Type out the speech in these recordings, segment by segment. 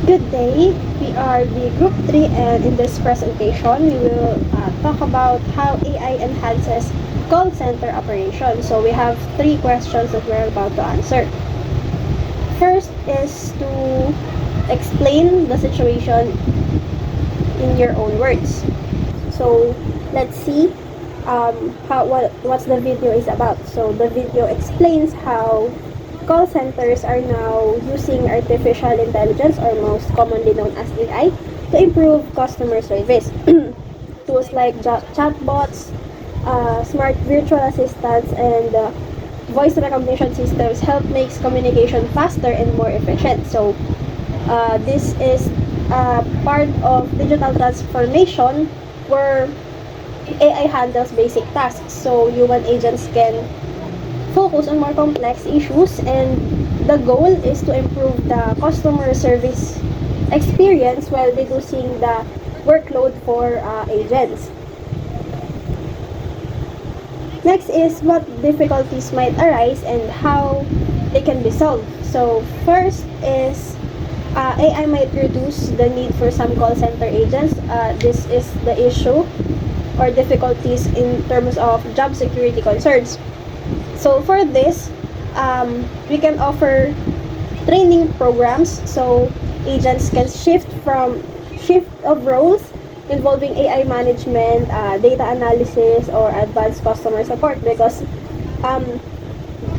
Good day. We are the Group 3 and in this presentation we will talk about how AI enhances call center operations. So we have three questions that we're about to answer. First is to explain the situation in your own words. So let's see what's the video is about. So the video explains how call centers are now using artificial intelligence, or most commonly known as AI, to improve customer service. Tools like chatbots, smart virtual assistants, and voice recognition systems help makes communication faster and more efficient. So this is part of digital transformation where AI handles basic tasks, so human agents can focus on more complex issues, and the goal is to improve the customer service experience while reducing the workload for agents. Next is what difficulties might arise and how they can be solved. So first is AI might reduce the need for some call center agents. This is the issue or difficulties in terms of job security concerns. So for this, we can offer training programs so agents can shift of roles involving AI management, data analysis, or advanced customer support, because um,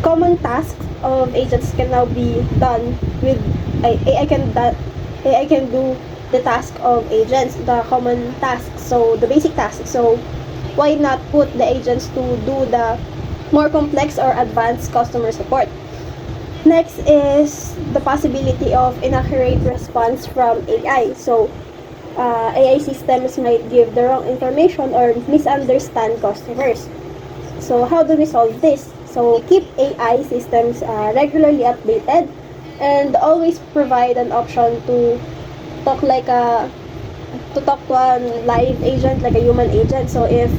common tasks of agents can now be done with AI. AI can do the task of agents, the common tasks, so the basic tasks. So why not put the agents to do the more complex or advanced customer support? Next is the possibility of inaccurate response from AI. So AI systems might give the wrong information or misunderstand customers. So how do we solve this? So keep AI systems regularly updated, and always provide an option to talk like a talk to a live agent, like a human agent. So if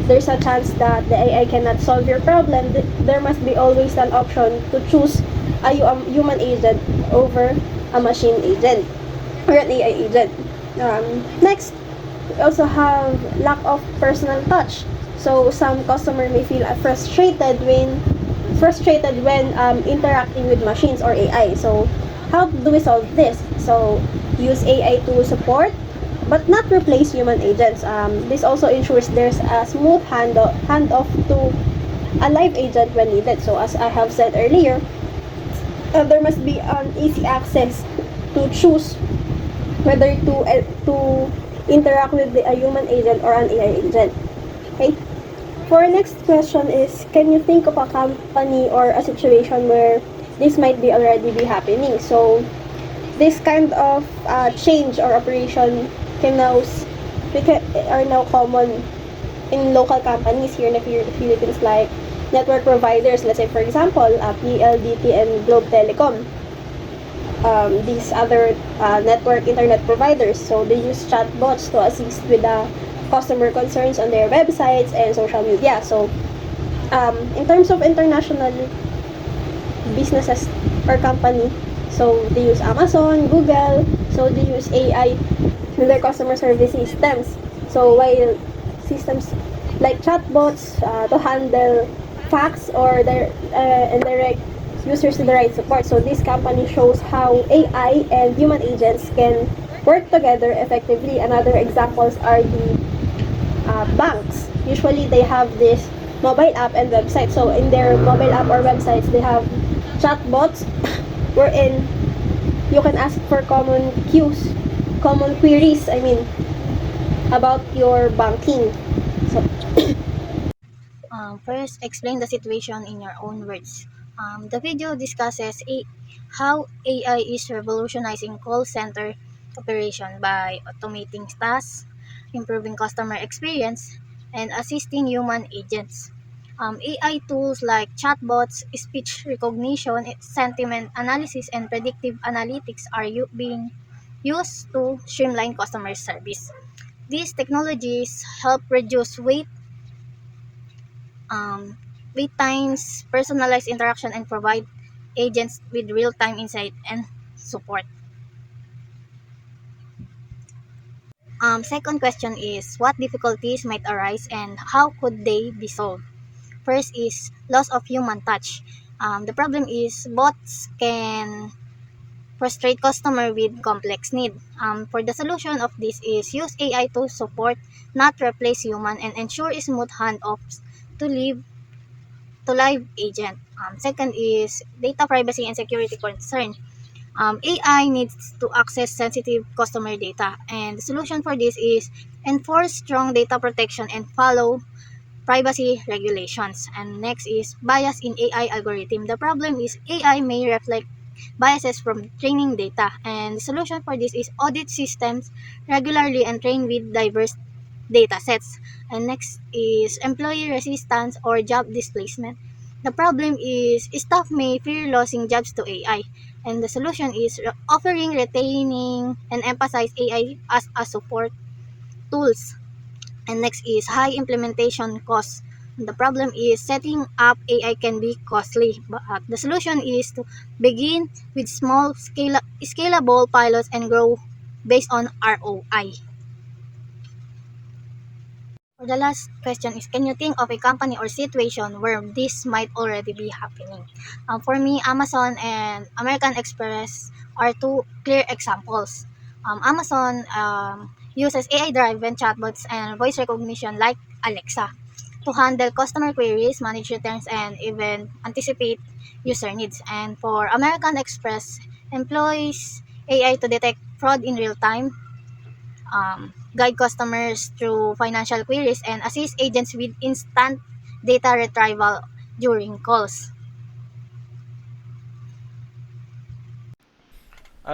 there's a chance that the AI cannot solve your problem, there must be always an option to choose a human agent over a machine agent or an AI agent. Next, we also have lack of personal touch. So some customer may feel frustrated when interacting with machines or AI. So how do we solve this? So use AI to support but not replace human agents. This also ensures there's a smooth handoff to a live agent when needed. So as I have said earlier, there must be an easy access to choose whether to interact with a human agent or an AI agent. Okay. For our next question is, can you think of a company or a situation where this might be already be happening? So this kind of change or operation can now are now common in local companies here in the Philippines, like network providers. Let's say for example, PLDT and Globe Telecom. These other network internet providers. So they use chatbots to assist with the customer concerns on their websites and social media. So in terms of international businesses or company, so they use Amazon, Google, so they use AI in their customer service systems. So while systems like chatbots to handle fax or their and direct users to the right support. So this company shows how AI and human agents can work together effectively. Another examples are the banks. Usually they have this mobile app and website. So in their mobile app or websites, they have chatbots wherein you can ask for common queries, about your banking. So First, explain the situation in your own words. The video discusses how AI is revolutionizing call center operation by automating tasks, improving customer experience, and assisting human agents. AI tools like chatbots, speech recognition, sentiment analysis, and predictive analytics are being used to streamline customer service. These technologies help reduce um, wait times, personalized interaction, and provide agents with real-time insight and support. Second question is what difficulties might arise and how could they be solved? First is loss of human touch. The problem is bots can frustrate customer with complex need. For the solution of this is use AI to support, not replace human, and ensure smooth handoffs to live agent. Second is data privacy and security concern. AI needs to access sensitive customer data, and the solution for this is enforce strong data protection and follow privacy regulations. And next is bias in AI algorithm. The problem is AI may reflect biases from training data, and the solution for this is audit systems regularly and train with diverse data sets. And next is employee resistance or job displacement. The problem is staff may fear losing jobs to AI, and the solution is offering, retaining, and emphasize AI as a support tools. And next is high implementation costs. The problem is setting up AI can be costly, but the solution is to begin with scalable pilots and grow based on ROI. For the last question is, can you think of a company or situation where this might already be happening? For me, Amazon and American Express are two clear examples. Amazon uses AI-driven chatbots and voice recognition like Alexa to handle customer queries, manage returns, and even anticipate user needs. And for American Express, employs AI to detect fraud in real time, guide customers through financial queries, and assist agents with instant data retrieval during calls.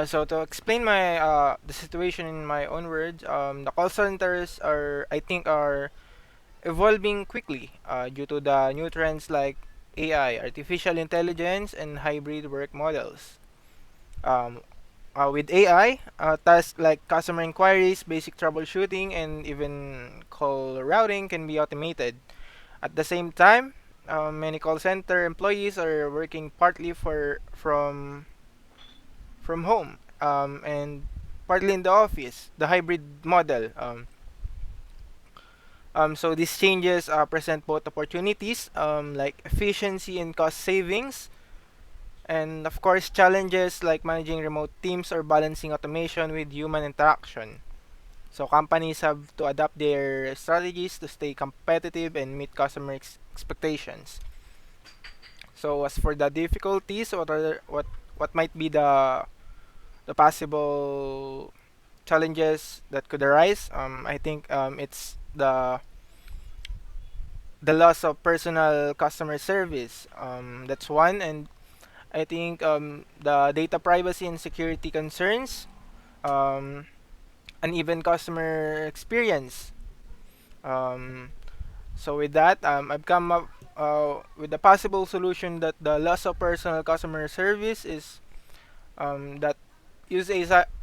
So to explain my the situation in my own words, the call centers are I think are evolving quickly due to the new trends like AI, artificial intelligence, and hybrid work models. Um, with AI, tasks like customer inquiries, basic troubleshooting, and even call routing can be automated. At the same time, many call center employees are working partly from home and partly in the office, the hybrid model. So these changes present both opportunities like efficiency and cost savings, and of course challenges like managing remote teams or balancing automation with human interaction. So companies have to adapt their strategies to stay competitive and meet customer expectations. So as for the difficulties, what might be the possible challenges that could arise? I think it's the loss of personal customer service. That's one, and I think the data privacy and security concerns, um, uneven customer experience. Um, so with that, I've come up with a possible solution that the loss of personal customer service is that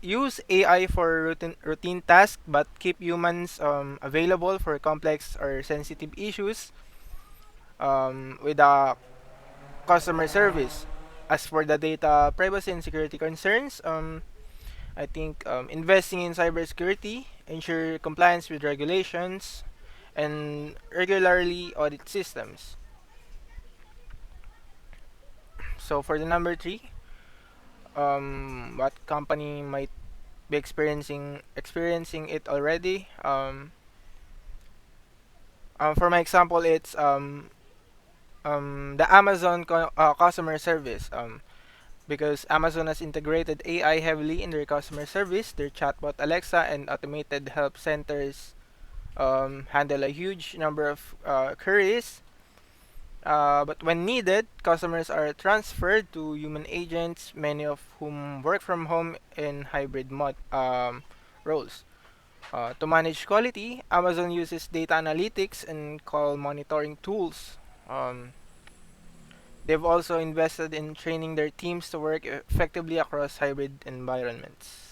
use AI for routine tasks but keep humans available for complex or sensitive issues with the customer service. As for the data privacy and security concerns, I think investing in cybersecurity, ensure compliance with regulations, and regularly audit systems. So for the number three, what company might be experiencing it already? For my example, it's the Amazon customer service. Because Amazon has integrated AI heavily in their customer service, their chatbot Alexa and automated help centers handle a huge number of queries. But when needed, customers are transferred to human agents, many of whom work from home in hybrid roles. To manage quality, Amazon uses data analytics and call monitoring tools. Um, they've also invested in training their teams to work effectively across hybrid environments.